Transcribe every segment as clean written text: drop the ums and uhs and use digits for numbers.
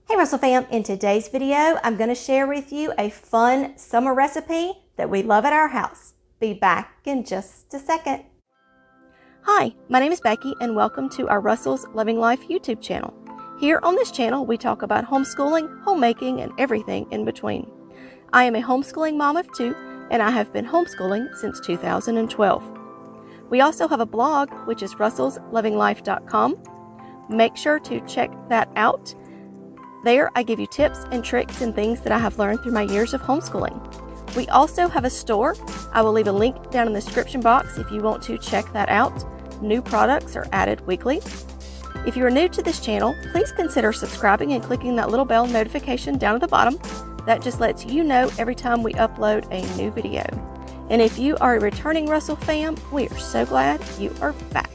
Hey Russell fam, in today's video, I'm going to share with you a fun summer recipe that we love at our house. Be back in just a second. Hi, my name is Becky and welcome to our Russell's Loving Life YouTube channel. Here on this channel, we talk about homeschooling, homemaking, and everything in between. I am a homeschooling mom of 2 and I have been homeschooling since 2012. We also have a blog, which is russellslovinglife.com. Make sure to check that out. There, I give you tips and tricks and things that I have learned through my years of homeschooling. We also have a store. I will leave a link down in the description box if you want to check that out. New products are added weekly. If you are new to this channel, please consider subscribing and clicking that little bell notification down at the bottom. That just lets you know every time we upload a new video. And if you are a returning Russell fam, we are so glad you are back.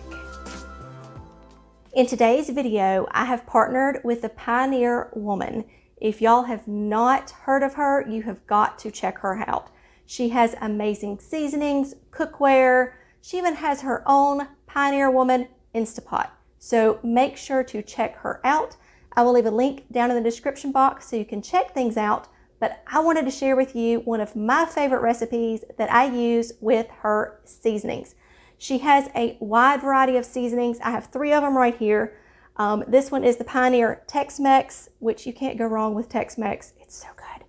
In today's video, I have partnered with the Pioneer Woman. If y'all have not heard of her, you have got to check her out. She has amazing seasonings, cookware. She even has her own Pioneer Woman Instapot. So make sure to check her out. I will leave a link down in the description box so you can check things out. But I wanted to share with you one of my favorite recipes that I use with her seasonings. She has a wide variety of seasonings. I have 3 of them right here. This one is the Pioneer Tex-Mex, which you can't go wrong with Tex-Mex. It's so good.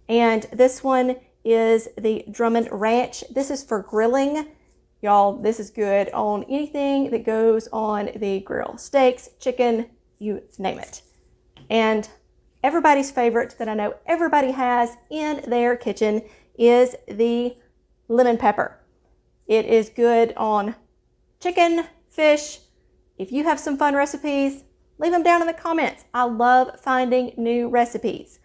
And this one is the Drummond Ranch. This is for grilling. Y'all, this is good on anything that goes on the grill. Steaks, chicken, you name it. And everybody's favorite that I know everybody has in their kitchen is the lemon pepper. It is good on chicken, fish. If you have some fun recipes, leave them down in the comments. I love finding new recipes.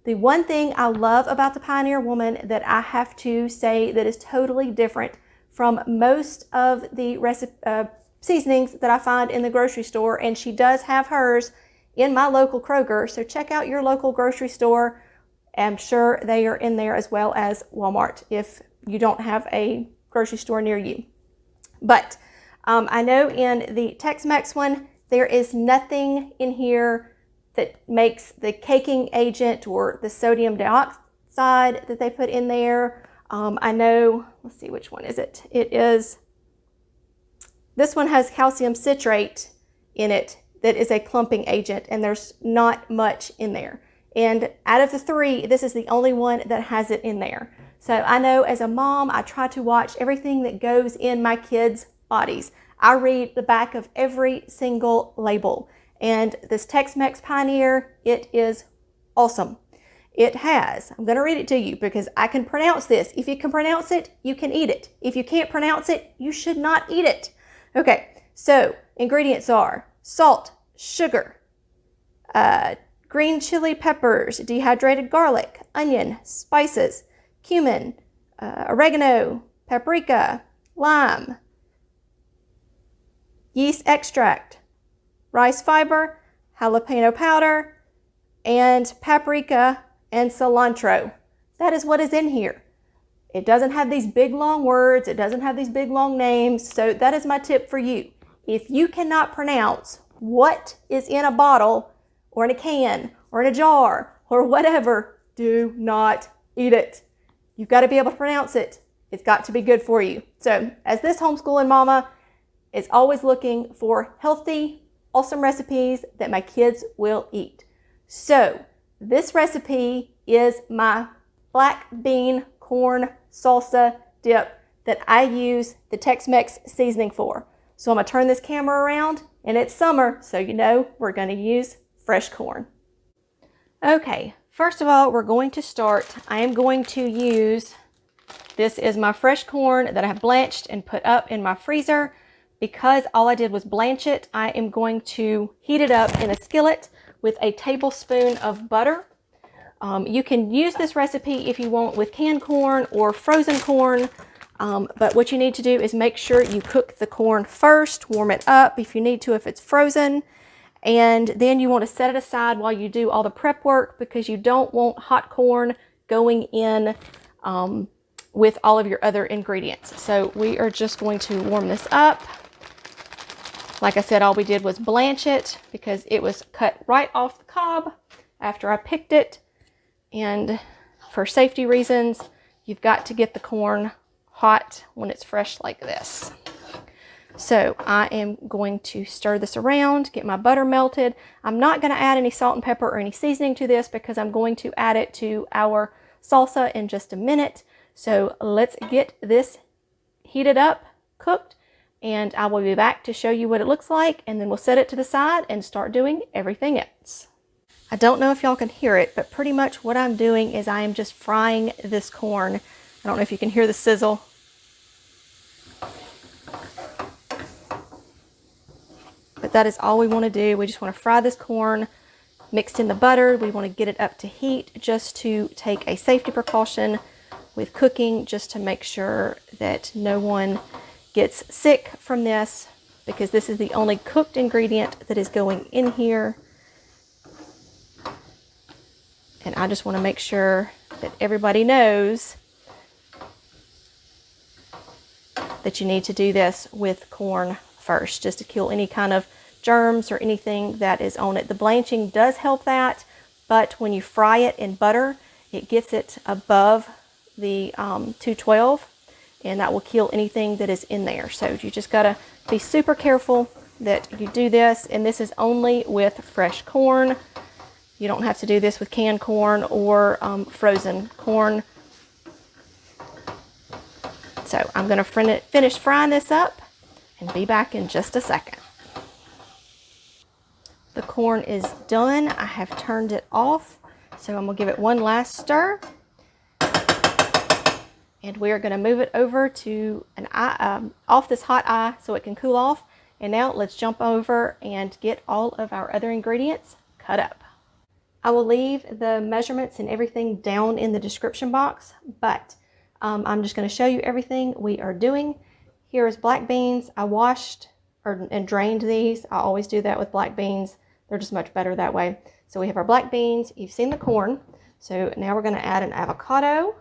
The one thing I love about the Pioneer Woman that I have to say that is totally different from most of the seasonings that I find in the grocery store, and she does have hers in my local Kroger, so check out your local grocery store. I'm sure they are in there as well as Walmart if you don't have a grocery store near you. But I know in the Tex-Mex one, there is nothing in here that makes the caking agent or the sodium dioxide that they put in there. I know, let's see, which one is it? This one has calcium citrate in it that is a clumping agent, and there's not much in there. And out of the 3, this is the only one that has it in there. So I know as a mom, I try to watch everything that goes in my kids' bodies. I read the back of every single label. And this Tex-Mex Pioneer, it is awesome. It has, I'm going to read it to you because I can pronounce this. If you can pronounce it, you can eat it. If you can't pronounce it, you should not eat it. Okay, so ingredients are salt, sugar, green chili peppers, dehydrated garlic, onion, spices, cumin, oregano, paprika, lime, yeast extract, rice fiber, jalapeno powder, and paprika and cilantro. That is what is in here. It doesn't have these big long words. It doesn't have these big long names. So that is my tip for you. If you cannot pronounce what is in a bottle or in a can or in a jar or whatever, do not eat it. You've got to be able to pronounce it. It's got to be good for you. So as this homeschooling mama is always looking for healthy, awesome recipes that my kids will eat. So this recipe is my black bean corn salsa dip that I use the Tex-Mex seasoning for. So I'm going to turn this camera around, and it's summer, so you know we're going to use fresh corn. Okay, first of all, we're going to start. I am going to use, this is my fresh corn that I have blanched and put up in my freezer. Because all I did was blanch it, I am going to heat it up in a skillet with a tablespoon of butter. You can use this recipe if you want with canned corn or frozen corn. But what you need to do is make sure you cook the corn first, warm it up if you need to if it's frozen, and then you want to set it aside while you do all the prep work because you don't want hot corn going in with all of your other ingredients. So we are just going to warm this up. Like I said, all we did was blanch it because it was cut right off the cob after I picked it. And for safety reasons, you've got to get the corn hot when it's fresh like this. So I am going to stir this around, get my butter melted. I'm not going to add any salt and pepper or any seasoning to this because I'm going to add it to our salsa in just a minute. So let's get this heated up, cooked, and I will be back to show you what it looks like, and then we'll set it to the side and start doing everything else. I don't know if y'all can hear it, but pretty much what I'm doing is I am just frying this corn. I don't know if you can hear the sizzle. But that is all we want to do. We just want to fry this corn mixed in the butter. We want to get it up to heat just to take a safety precaution with cooking, just to make sure that no one gets sick from this, because this is the only cooked ingredient that is going in here. And I just want to make sure that everybody knows that you need to do this with corn first, just to kill any kind of germs or anything that is on it. The blanching does help that, but when you fry it in butter, it gets it above the 212, and that will kill anything that is in there. So you just gotta be super careful that you do this, and this is only with fresh corn. You don't have to do this with canned corn or frozen corn. So I'm gonna finish frying this up and be back in just a second. The corn is done. I have turned it off. So I'm gonna give it one last stir. And we are gonna move it over to off this hot eye so it can cool off. And now let's jump over and get all of our other ingredients cut up. I will leave the measurements and everything down in the description box, but I'm just gonna show you everything we are doing. Here is black beans. I washed and drained these. I always do that with black beans. They're just much better that way. So we have our black beans. You've seen the corn. So now we're going to add an avocado.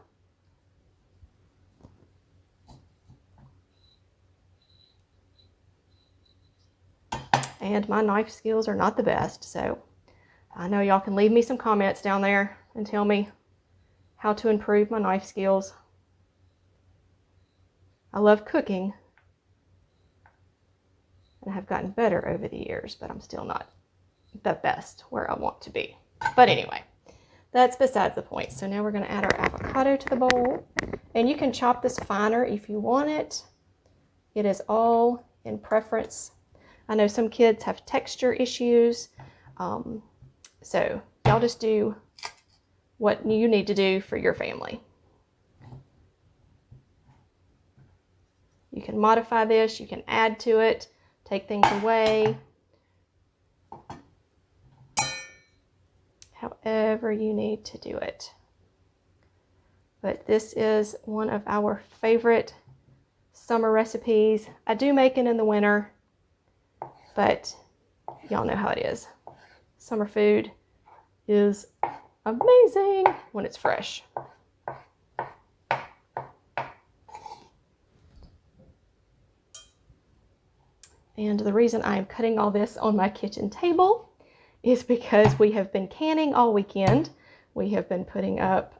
And my knife skills are not the best, so I know y'all can leave me some comments down there and tell me how to improve my knife skills. I love cooking, and I have gotten better over the years, but I'm still not the best where I want to be. But anyway, that's besides the point. So now we're going to add our avocado to the bowl, and you can chop this finer if you want it. It is all in preference. I know some kids have texture issues, so y'all just do what you need to do for your family. You can modify this, you can add to it, take things away, however you need to do it. But this is one of our favorite summer recipes. I do make it in the winter, but y'all know how it is. Summer food is amazing when it's fresh. And the reason I am cutting all this on my kitchen table is because we have been canning all weekend. We have been putting up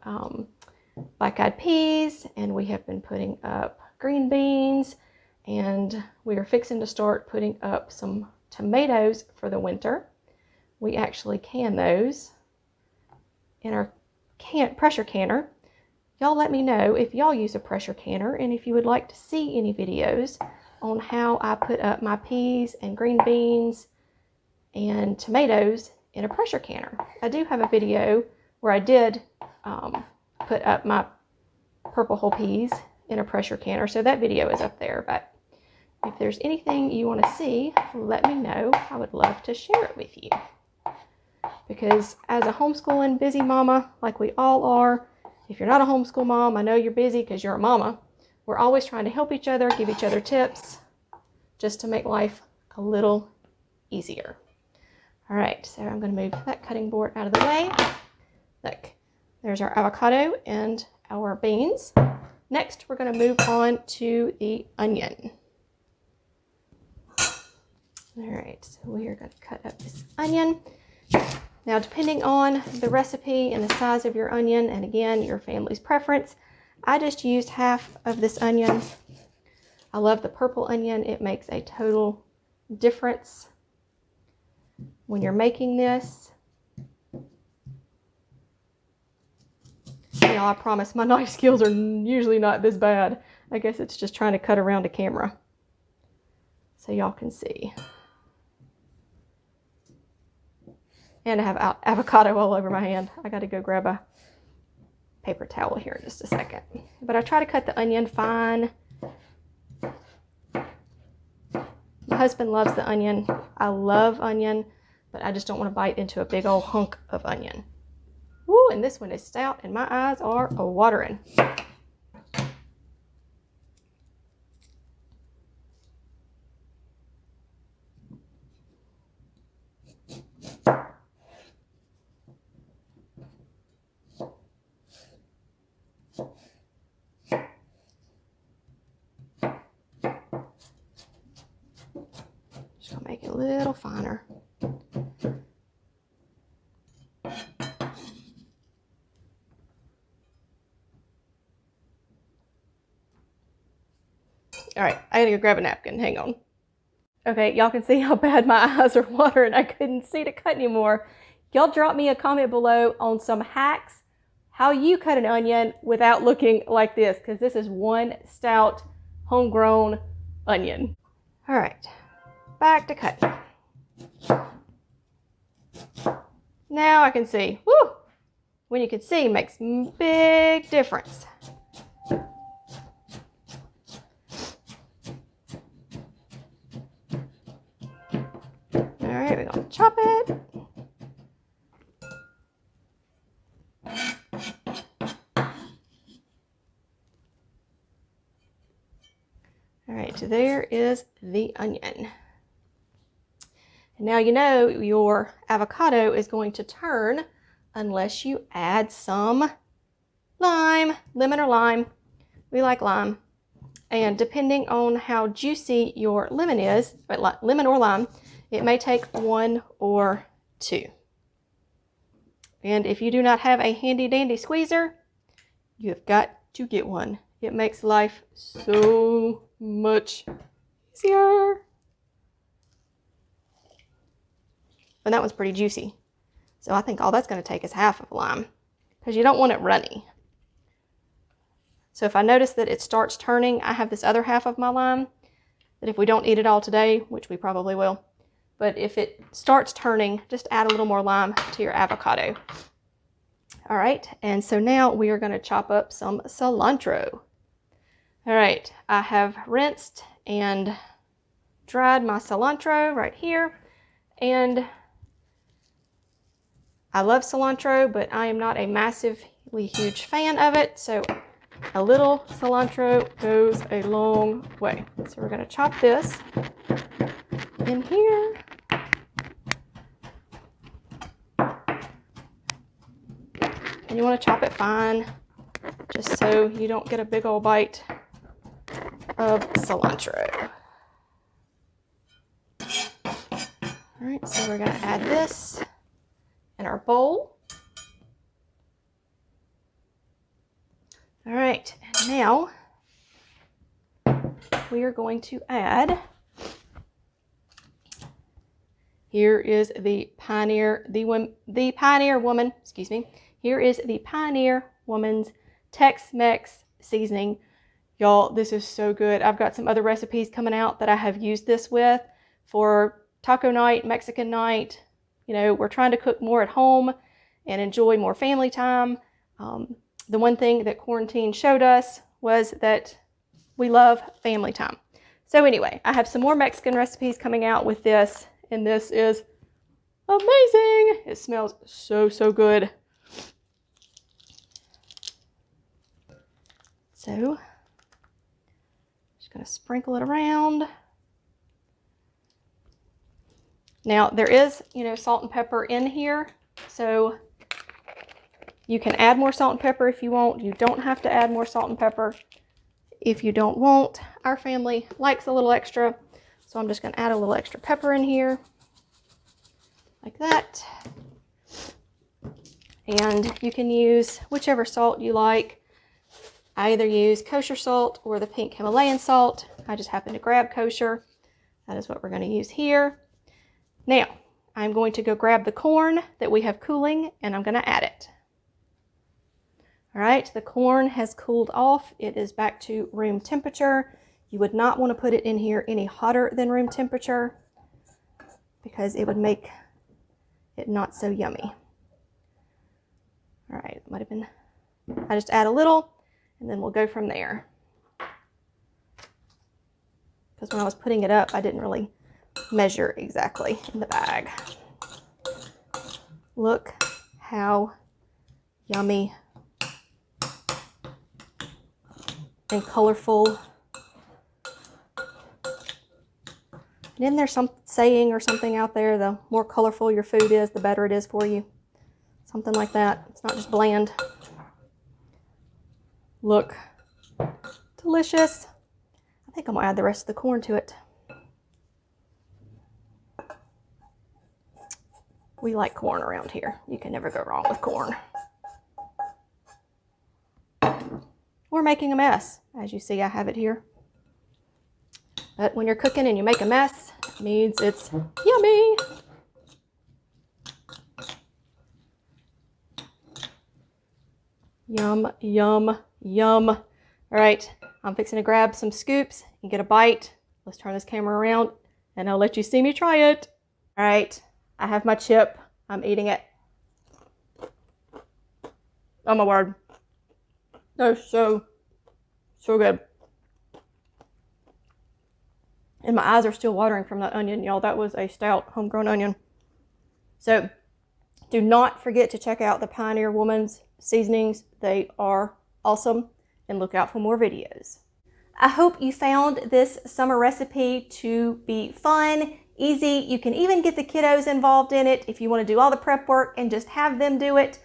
black-eyed peas, and we have been putting up green beans, and we are fixing to start putting up some tomatoes for the winter. We actually can those in our pressure canner. Y'all let me know if y'all use a pressure canner and if you would like to see any videos on how I put up my peas and green beans and tomatoes in a pressure canner. I do have a video where I did put up my purple whole peas in a pressure canner, so that video is up there. But if there's anything you want to see, let me know. I would love to share it with you. Because as a homeschooling busy mama, like we all are, if you're not a homeschool mom, I know you're busy because you're a mama. We're always trying to help each other, give each other tips, just to make life a little easier. All right, so I'm going to move that cutting board out of the way. Look, there's our avocado and our beans. Next, we're going to move on to the onion. All right, so we are going to cut up this onion. Now, depending on the recipe and the size of your onion, and again, your family's preference, I just used half of this onion. I love the purple onion. It makes a total difference when you're making this. Y'all, I promise my knife skills are usually not this bad. I guess it's just trying to cut around a camera so y'all can see. And I have avocado all over my hand. I got to go grab a paper towel here in just a second. But I try to cut the onion fine. My husband loves the onion. I love onion, but I just don't want to bite into a big old hunk of onion. Woo, and this one is stout and my eyes are watering. Just gonna make it a little finer. All right, I gotta go grab a napkin. Hang on. Okay, y'all can see how bad my eyes are watering. I couldn't see to cut anymore. Y'all drop me a comment below on some hacks, how you cut an onion without looking like this, because this is one stout, homegrown onion. All right, back to cutting. Now I can see. Woo! When you can see makes a big difference. All right, we're gonna chop it. All right, so there is the onion. And now you know your avocado is going to turn unless you add some lime, lemon or lime. We like lime. And depending on how juicy your lemon is, lemon or lime, it may take 1 or 2. And if you do not have a handy dandy squeezer, you have got to get one. It makes life so much easier. And that one's pretty juicy. So I think all that's going to take is half of a lime, because you don't want it runny. So if I notice that it starts turning, I have this other half of my lime that if we don't eat it all today, which we probably will, but if it starts turning, just add a little more lime to your avocado. All right, and so now we are going to chop up some cilantro. All right, I have rinsed and dried my cilantro right here, and I love cilantro, but I am not a massively huge fan of it, so a little cilantro goes a long way. So we're going to chop this in here. And you want to chop it fine, just so you don't get a big old bite of cilantro. All right, so we're going to add this in our bowl. All right, and now we are going to add, here is the Pioneer Woman, excuse me. Here is the Pioneer Woman's Tex-Mex seasoning. Y'all, this is so good. I've got some other recipes coming out that I have used this with for taco night, Mexican night. You know, we're trying to cook more at home and enjoy more family time. The one thing that quarantine showed us was that we love family time. So anyway, I have some more Mexican recipes coming out with this, and this is amazing. It smells so, so good. So, just gonna sprinkle it around. Now, there is, salt and pepper in here, so you can add more salt and pepper if you want. You don't have to add more salt and pepper if you don't want. Our family likes a little extra, so I'm just gonna add a little extra pepper in here, like that. And you can use whichever salt you like. I either use kosher salt or the pink Himalayan salt. I just happen to grab kosher. That is what we're going to use here. Now, I'm going to go grab the corn that we have cooling and I'm going to add it. All right, the corn has cooled off. It is back to room temperature. You would not want to put it in here any hotter than room temperature because it would make it not so yummy. All right, might have been, I just add a little and then we'll go from there. Because when I was putting it up, I didn't really measure exactly in the bag. Look how yummy and colorful. And isn't there some saying or something out there, the more colorful your food is, the better it is for you? Something like that. It's not just bland. Look, delicious. I think I'm gonna add the rest of the corn to it. We like corn around here. You can never go wrong with corn. We're making a mess. As you see, I have it here. But when you're cooking and you make a mess, it means it's yummy. Yum, yum, yum. All right, I'm fixing to grab some scoops and get a bite. Let's turn this camera around and I'll let you see me try it. All right, I have my chip. I'm eating it. Oh my word. They're so good. And my eyes are still watering from that onion, y'all. That was a stout homegrown onion. So do not forget to check out the Pioneer Woman's seasonings. They are awesome, and look out for more videos. I hope you found this summer recipe to be fun, easy. You can even get the kiddos involved in it if you want to do all the prep work and just have them do it.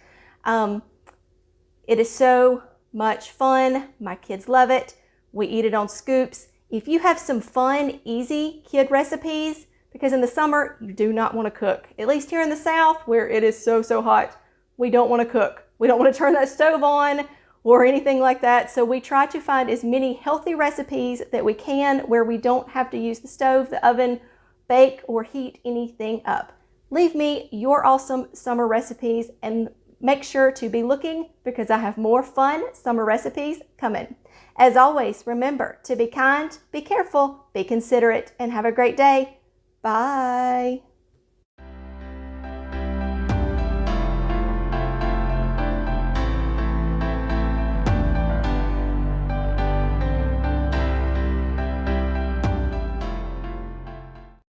It is so much fun. My kids love it. We eat it on scoops. If you have some fun, easy kid recipes, because in the summer, you do not want to cook. At least here in the South, where it is so hot, we don't want to cook. We don't want to turn that stove on or anything like that. So we try to find as many healthy recipes that we can where we don't have to use the stove, the oven, bake, or heat anything up. Leave me your awesome summer recipes and make sure to be looking because I have more fun summer recipes coming. As always, remember to be kind, be careful, be considerate, and have a great day. Bye.